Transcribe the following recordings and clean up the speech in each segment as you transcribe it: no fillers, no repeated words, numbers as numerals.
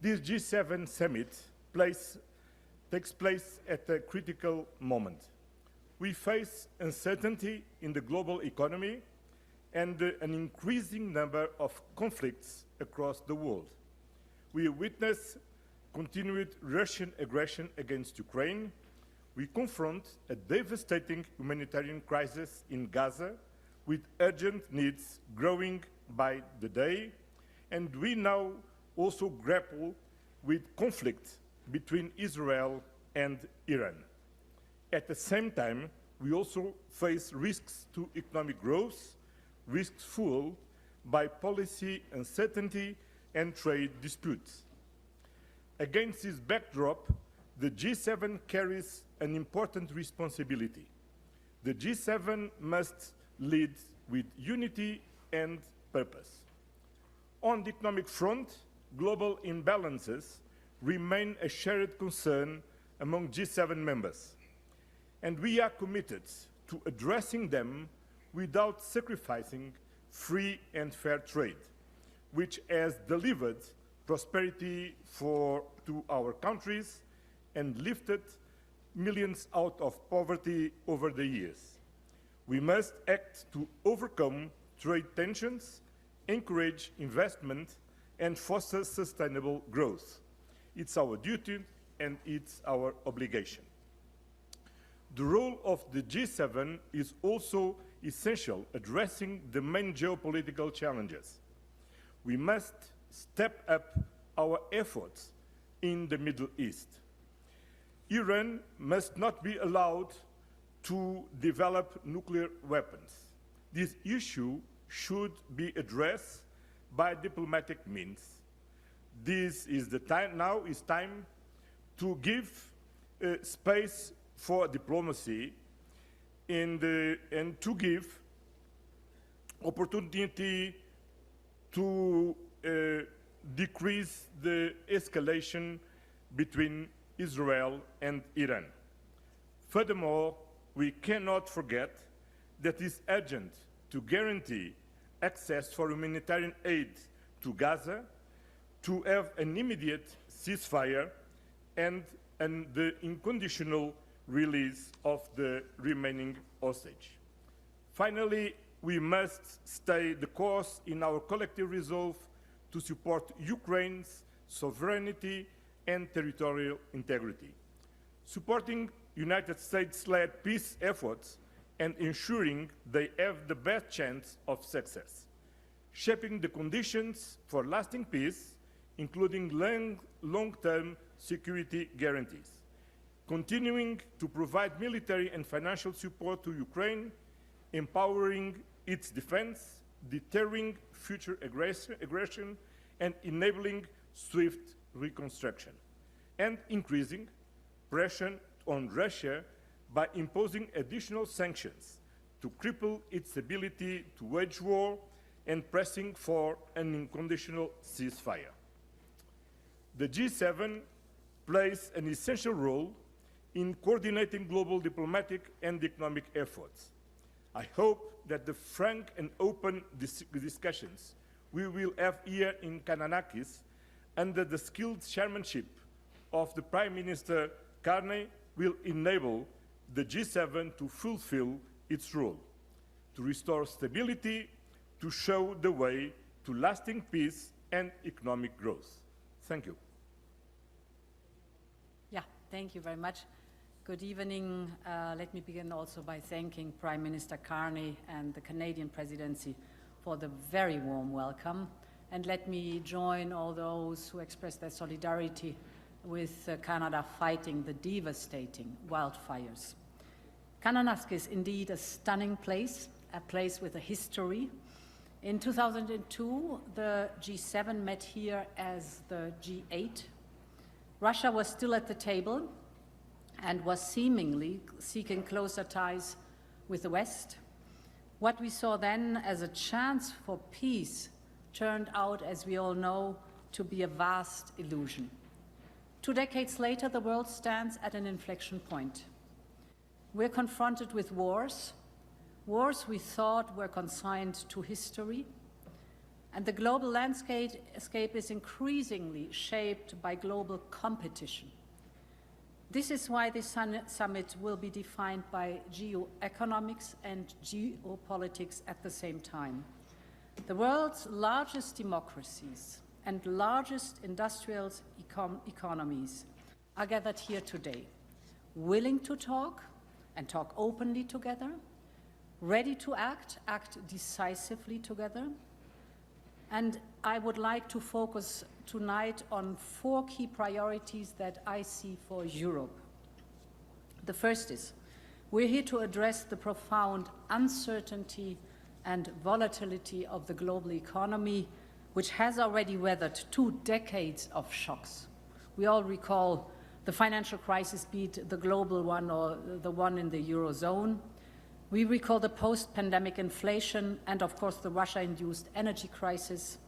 This G7 summit takes place at a critical moment. We face uncertainty in the global economy and an increasing number of conflicts across the world. We witness continued Russian aggression against Ukraine. We confront a devastating humanitarian crisis in Gaza with urgent needs growing by the day, and we now also grapple with conflict between Israel and Iran. At the same time, we also face risks to economic growth, risks fueled by policy uncertainty and trade disputes. Against this backdrop, the G7 carries an important responsibility. The G7 must lead with unity and purpose. On the economic front, global imbalances remain a shared concern among G7 members, and we are committed to addressing them without sacrificing free and fair trade, which has delivered prosperity to our countries and lifted millions out of poverty over the years. We must act to overcome trade tensions, encourage investment, and foster sustainable growth. It's our duty and it's our obligation. The role of the G7 is also essential, addressing the main geopolitical challenges. We must step up our efforts in the Middle East. Iran must not be allowed to develop nuclear weapons. This issue should be addressed by diplomatic means. This is the time, now is time to give space for diplomacy and to give opportunity to decrease the escalation between Israel and Iran. Furthermore, we cannot forget that it is urgent to guarantee access for humanitarian aid to Gaza, to have an immediate ceasefire and the unconditional release of the remaining hostage. Finally, we must stay the course in our collective resolve to support Ukraine's sovereignty and territorial integrity, supporting United States-led peace efforts and ensuring they have the best chance of success, shaping the conditions for lasting peace, including long-term security guarantees, continuing to provide military and financial support to Ukraine, empowering its defense, deterring future aggression, and enabling swift reconstruction, and increasing pressure on Russia by imposing additional sanctions to cripple its ability to wage war and pressing for an unconditional ceasefire. The G7 plays an essential role in coordinating global diplomatic and economic efforts. I hope that the frank and open discussions we will have here in Kananaskis under the skilled chairmanship of the Prime Minister Carney will enable the G7 to fulfill its role, to restore stability, to show the way to lasting peace and economic growth. Thank you. Yeah, thank you very much. Good evening. Let me begin also by thanking Prime Minister Carney and the Canadian Presidency for the very warm welcome. And let me join all those who express their solidarity with Canada fighting the devastating wildfires. Kananaskis is indeed a stunning place, a place with a history. In 2002, the G7 met here as the G8. Russia was still at the table and was seemingly seeking closer ties with the West. What we saw then as a chance for peace turned out, as we all know, to be a vast illusion. 2 decades later, the world stands at an inflection point. We're confronted with wars we thought were consigned to history, And the global landscape is increasingly shaped by global competition. This is why this summit will be defined by geoeconomics and geopolitics at the same time. The world's largest democracies and largest industrial economies are gathered here today, willing to talk and talk openly together, ready to act decisively together. And I would like to focus tonight on 4 key priorities that I see for Europe. The first is, we're here to address the profound uncertainty and volatility of the global economy, which has already weathered 2 decades of shocks. We all recall the financial crisis, be it the global one or the one in the Eurozone. We recall the post-pandemic inflation and, of course, the Russia-induced energy crisis.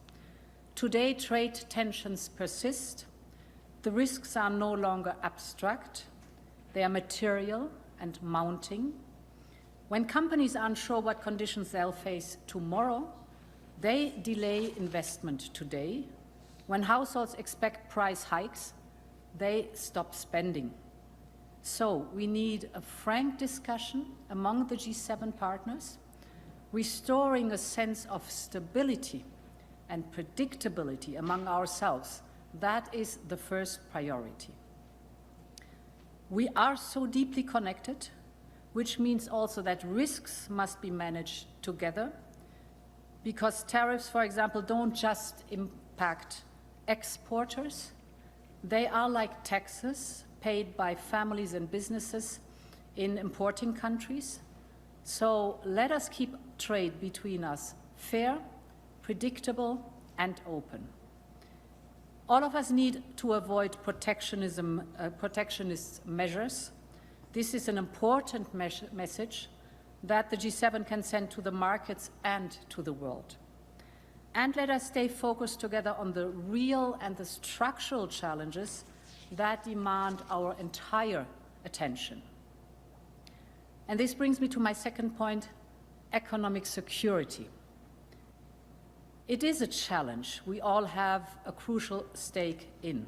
Today, trade tensions persist. The risks are no longer abstract. They are material and mounting. When companies are unsure what conditions they'll face tomorrow, they delay investment today. When households expect price hikes, they stop spending. So we need a frank discussion among the G7 partners, restoring a sense of stability and predictability among ourselves. That is the first priority. We are so deeply connected, which means also that risks must be managed together, because tariffs, for example, don't just impact exporters. They are like taxes paid by families and businesses in importing countries. So let us keep trade between us fair, predictable, and open. All of us need to avoid protectionist measures. This is an important message that the G7 can send to the markets and to the world. And let us stay focused together on the real and the structural challenges that demand our entire attention. And this brings me to my second point, economic security. It is a challenge we all have a crucial stake in,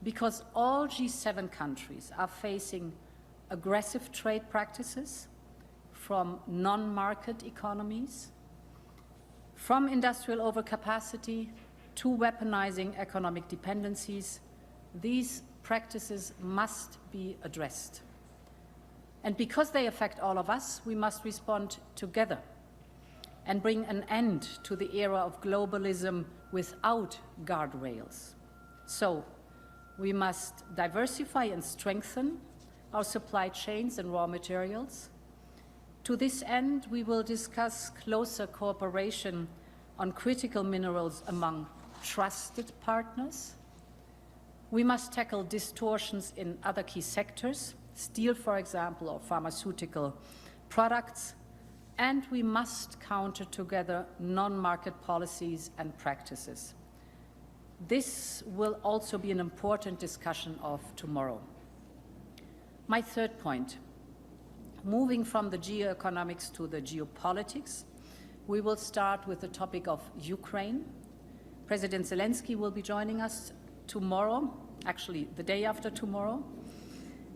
because all G7 countries are facing aggressive trade practices from non-market economies, from industrial overcapacity to weaponizing economic dependencies. These practices must be addressed. And because they affect all of us, we must respond together and bring an end to the era of globalism without guardrails. So we must diversify and strengthen our supply chains and raw materials. To this end, we will discuss closer cooperation on critical minerals among trusted partners. We must tackle distortions in other key sectors, steel, for example, or pharmaceutical products, and we must counter together non-market policies and practices. This will also be an important discussion of tomorrow. My third point, moving from the geoeconomics to the geopolitics, we will start with the topic of Ukraine. President Zelensky will be joining us tomorrow, actually the day after tomorrow.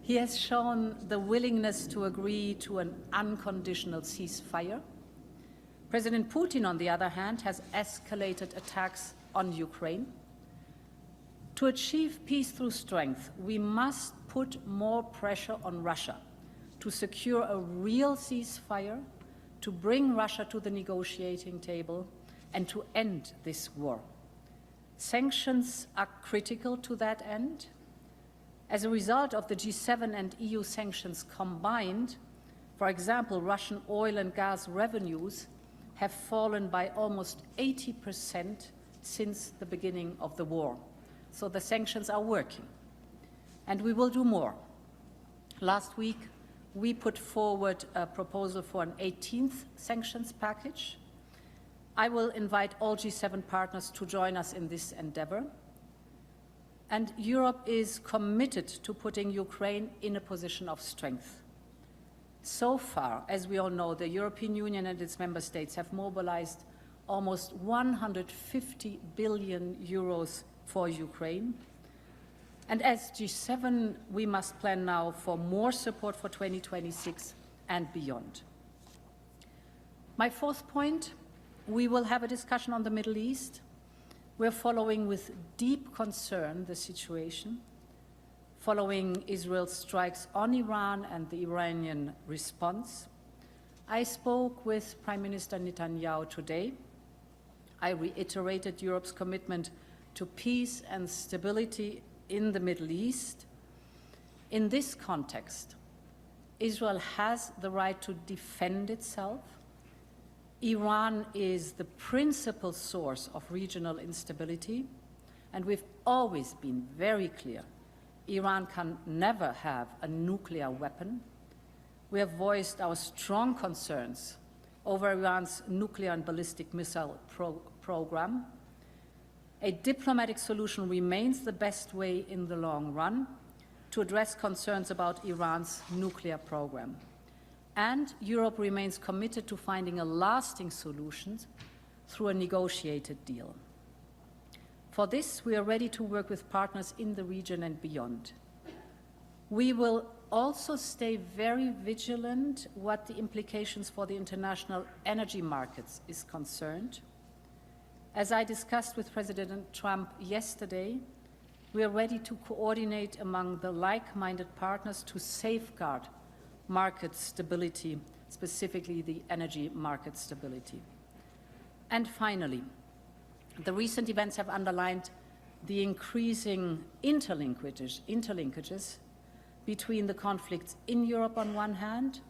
He has shown the willingness to agree to an unconditional ceasefire. President Putin, on the other hand, has escalated attacks on Ukraine. To achieve peace through strength, we must put more pressure on Russia to secure a real ceasefire, to bring Russia to the negotiating table, and to end this war. Sanctions are critical to that end. As a result of the G7 and EU sanctions combined, for example, Russian oil and gas revenues have fallen by almost 80% since the beginning of the war. So the sanctions are working. And we will do more. Last week, we put forward a proposal for an 18th sanctions package. I will invite all G7 partners to join us in this endeavor. And Europe is committed to putting Ukraine in a position of strength. So far, as we all know, the European Union and its member states have mobilized almost 150 billion euros for Ukraine. And as G7, we must plan now for more support for 2026 and beyond. My fourth point, we will have a discussion on the Middle East. We're following with deep concern the situation, following Israel's strikes on Iran and the Iranian response. I spoke with Prime Minister Netanyahu today. I reiterated Europe's commitment to peace and stability in the Middle East. In this context, Israel has the right to defend itself. Iran is the principal source of regional instability, and we've always been very clear. Iran can never have a nuclear weapon. We have voiced our strong concerns over Iran's nuclear and ballistic missile program. A diplomatic solution remains the best way in the long run to address concerns about Iran's nuclear program. And Europe remains committed to finding a lasting solution through a negotiated deal. For this, we are ready to work with partners in the region and beyond. We will also stay very vigilant what the implications for the international energy markets is concerned. As I discussed with President Trump yesterday, we are ready to coordinate among the like-minded partners to safeguard market stability, specifically the energy market stability. And finally, the recent events have underlined the increasing interlinkages between the conflicts in Europe on one hand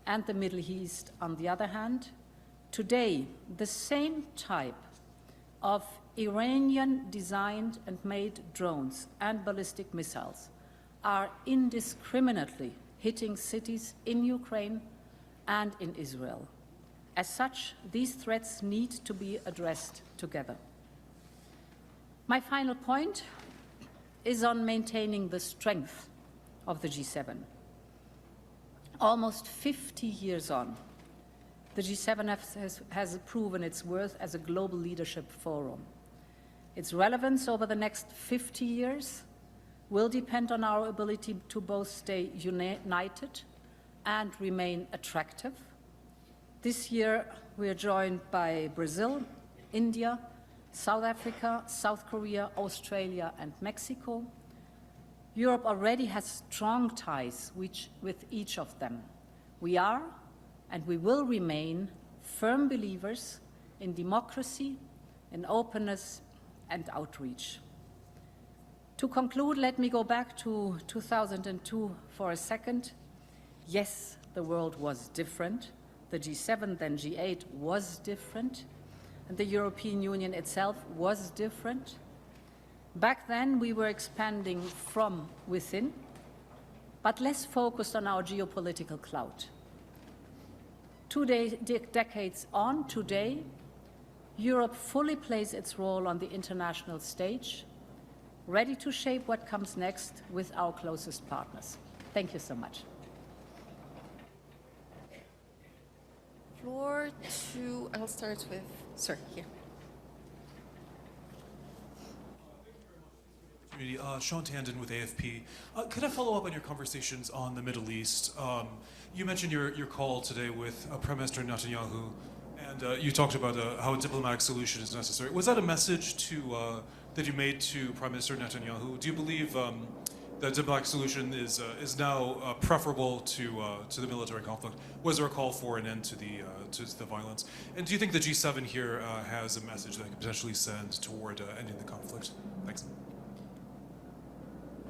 and the Middle East on the other hand. Today, the same type of Iranian-designed and made drones and ballistic missiles are indiscriminately hitting cities in Ukraine and in Israel. As such, these threats need to be addressed together. My final point is on maintaining the strength of the G7. Almost 50 years on, the G7 has proven its worth as a global leadership forum. Its relevance over the next 50 years will depend on our ability to both stay united and remain attractive. This year, we are joined by Brazil, India, South Africa, South Korea, Australia, and Mexico. Europe already has strong ties with each of them. We are, and we will remain, firm believers in democracy, in openness, and outreach. To conclude, let me go back to 2002 for a second. Yes, the world was different. The G7, then G8, was different. And the European Union itself was different. Back then, we were expanding from within, but less focused on our geopolitical clout. 2 decades on, today, Europe fully plays its role on the international stage, ready to shape what comes next with our closest partners. Thank you so much. Floor to, I'll start with, sir, here. Sean Tandon with AFP. Could I follow up on your conversations on the Middle East? You mentioned your call today with Prime Minister Netanyahu, and you talked about how a diplomatic solution is necessary. Was that a message that you made to Prime Minister Netanyahu? Do you believe the diplomatic solution is now preferable to the military conflict? Was there a call for an end to the violence? And do you think the G7 here has a message that could potentially send toward ending the conflict? Thanks.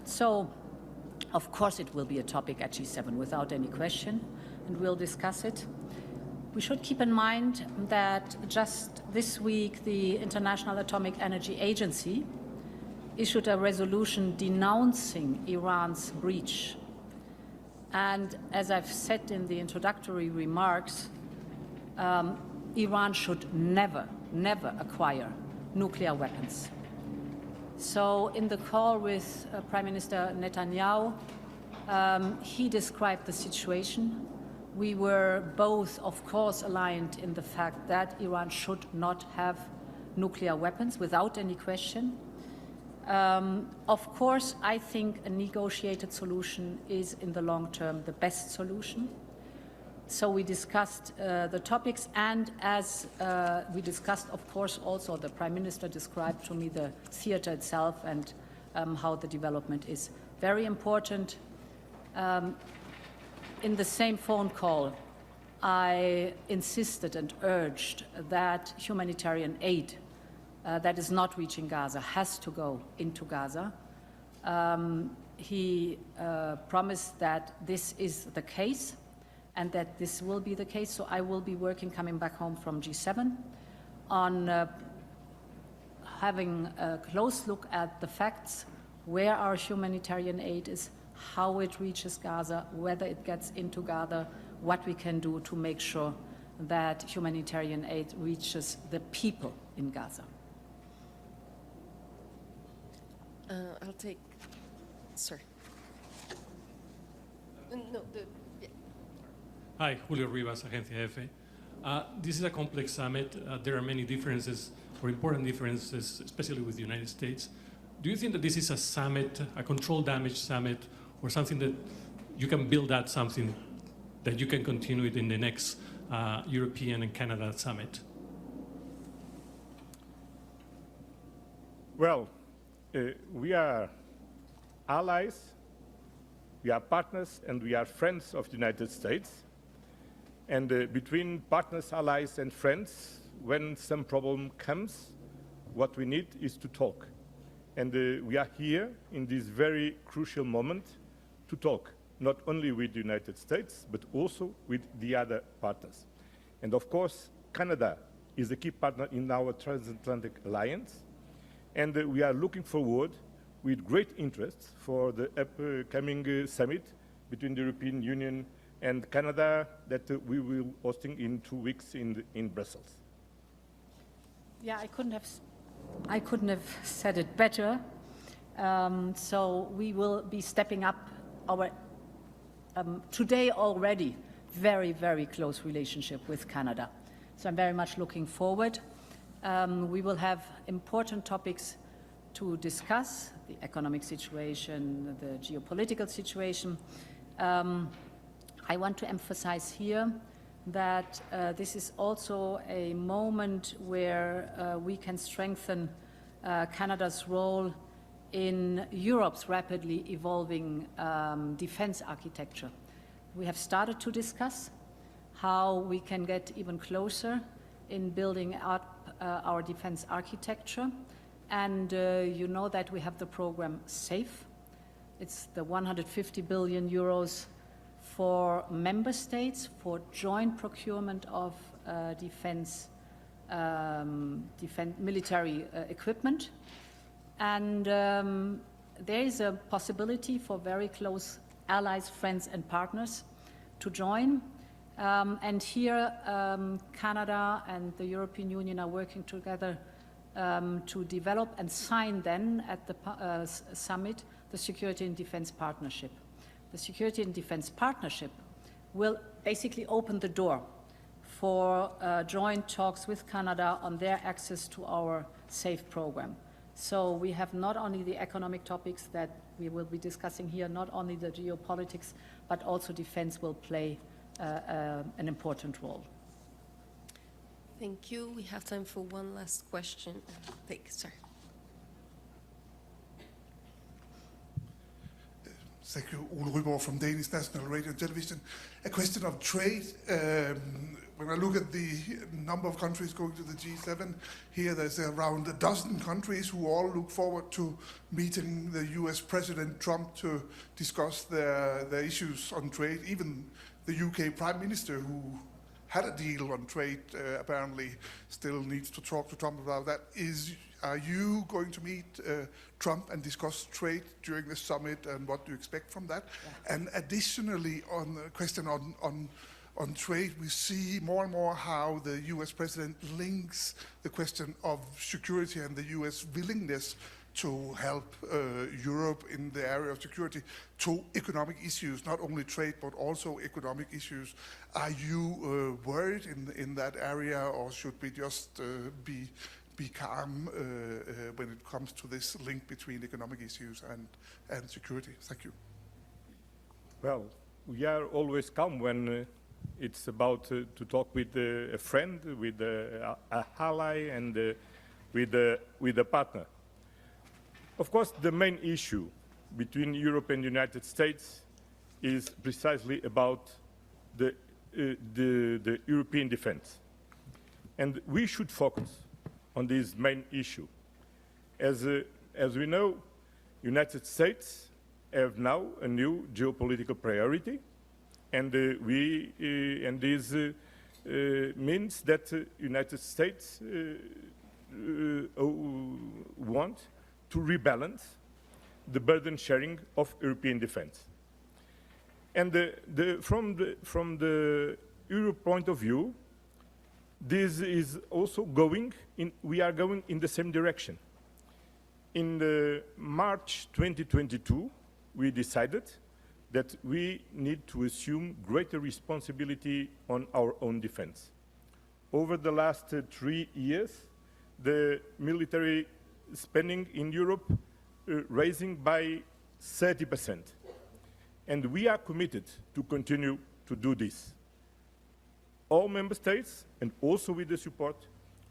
So, of course it will be a topic at G7 without any question, and we'll discuss it. We should keep in mind that just this week the International Atomic Energy Agency issued a resolution denouncing Iran's breach. And as I've said in the introductory remarks, Iran should never acquire nuclear weapons. So in the call with Prime Minister Netanyahu, he described the situation We were both, of course, aligned in the fact that Iran should not have nuclear weapons without any question. Of course, I think a negotiated solution is, in the long term, the best solution. So we discussed the topics, and as we discussed, of course, also the Prime Minister described to me the theater itself and how the development is. Very important. In the same phone call, I insisted and urged that humanitarian aid that is not reaching Gaza has to go into Gaza. He promised that this is the case and that this will be the case. So I will be working, coming back home from G7, on having a close look at the facts, where our humanitarian aid is, how it reaches Gaza, whether it gets into Gaza, what we can do to make sure that humanitarian aid reaches the people in Gaza. I'll take, sir. No, yeah. Hi, Julio Rivas, Agencia F. This is a complex summit. There are many differences, or important differences, especially with the United States. Do you think that this is a summit, a control damage summit, or something that you can build out something that you can continue it in the next European and Canada summit? Well, we are allies, we are partners, and we are friends of the United States. And between partners, allies, and friends, when some problem comes, what we need is to talk. And we are here in this very crucial moment to talk, not only with the United States, but also with the other partners. And of course, Canada is a key partner in our transatlantic alliance. And we are looking forward with great interest for the upcoming summit between the European Union and Canada that we will be hosting in 2 weeks in Brussels. Yeah, I couldn't have said it better. So we will be stepping up our, today already, very, very close relationship with Canada. So I'm very much looking forward. We will have important topics to discuss, the economic situation, the geopolitical situation. I want to emphasize here that this is also a moment where we can strengthen Canada's role in Europe's rapidly evolving defense architecture. We have started to discuss how we can get even closer in building up our defense architecture. And you know that we have the program SAFE. It's the 150 billion euros for member states for joint procurement of military equipment. And there is a possibility for very close allies, friends, and partners to join. And here, Canada and the European Union are working together to develop and sign then at the summit the Security and Defense Partnership. The Security and Defense Partnership will basically open the door for joint talks with Canada on their access to our SAFE program. So we have not only the economic topics that we will be discussing here, not only the geopolitics, but also defense will play an important role. Thank you. We have time for one last question. Sir. Thank you, Ole Ryborg from Danish National Radio and Television. A question of trade. When I look at the number of countries going to the G7, here there's around a dozen countries who all look forward to meeting the US President Trump to discuss their issues on trade. Even the UK Prime Minister, who had a deal on trade, apparently still needs to talk to Trump about that. Are you going to meet Trump and discuss trade during the summit, and what do you expect from that? Yeah. And additionally, on the question on trade, we see more and more how the US president links the question of security and the US willingness to help Europe in the area of security to economic issues, not only trade but also economic issues. Are you worried in that area, or should we just be calm when it comes to this link between economic issues and security? Thank you. Well, we are always calm when it's about to talk with a friend, with a ally, and with a partner. Of course, the main issue between Europe and the United States is precisely about the European defense. And we should focus on this main issue. As we know, United States have now a new geopolitical priority, and this means that United States want to rebalance the burden sharing of European defense. And from the Europe point of view, this is also we are going in the same direction. In March 2022, we decided that we need to assume greater responsibility on our own defense. Over the last 3 years, the military spending in Europe rising by 30%. And we are committed to continue to do this. All member states, and also with the support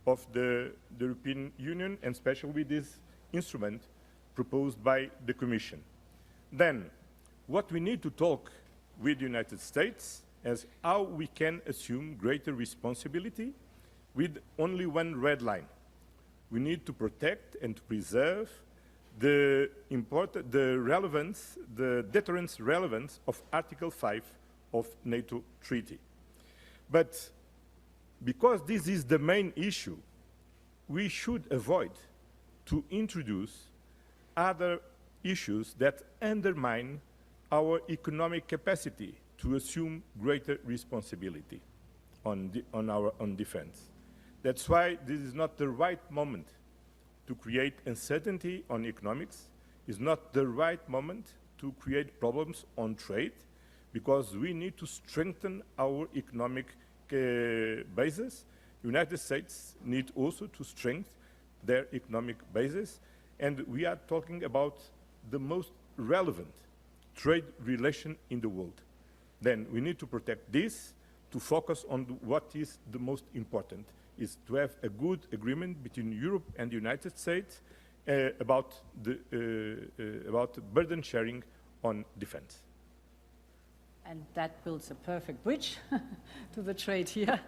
of the European Union, and especially with this instrument proposed by the Commission. Then, what we need to talk with the United States is how we can assume greater responsibility with only one red line. We need to protect and to preserve the deterrence relevance of Article 5 of NATO Treaty. But because this is the main issue, we should avoid to introduce other issues that undermine our economic capacity to assume greater responsibility on our own defense. That's why this is not the right moment to create uncertainty on economics. It's not the right moment to create problems on trade, because we need to strengthen our economic basis. United States need also to strengthen their economic basis, and we are talking about the most relevant trade relation in the world. Then we need to protect this, to focus on what is the most important, is to have a good agreement between Europe and the United States about burden sharing on defense. And that builds a perfect bridge to the trade here.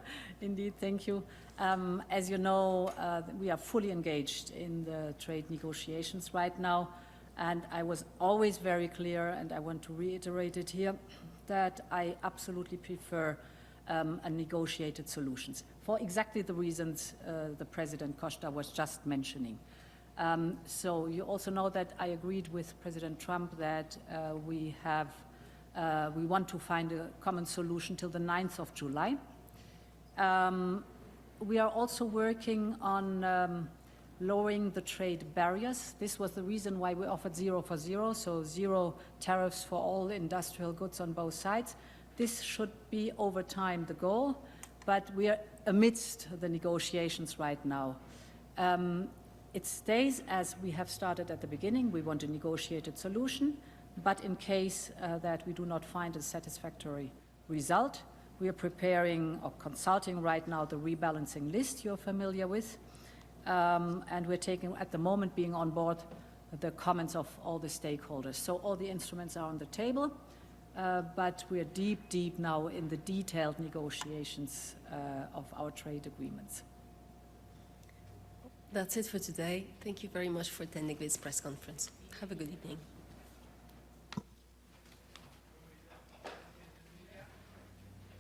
Indeed, thank you. As you know, we are fully engaged in the trade negotiations right now. And I was always very clear, and I want to reiterate it here, that I absolutely prefer a negotiated solutions for exactly the reasons the President Costa was just mentioning. So you also know that I agreed with President Trump that we want to find a common solution till the 9th of July. We are also working on lowering the trade barriers. This was the reason why we offered 0 for 0, so 0 tariffs for all industrial goods on both sides. This should be over time the goal, but we are amidst the negotiations right now. It stays as we have started at the beginning. We want a negotiated solution, but in case that we do not find a satisfactory result, we are preparing or consulting right now the rebalancing list you're familiar with. And we're taking, at the moment, being on board the comments of all the stakeholders. So all the instruments are on the table, but we are deep now in the detailed negotiations of our trade agreements. That's it for today. Thank you very much for attending this press conference. Have a good evening.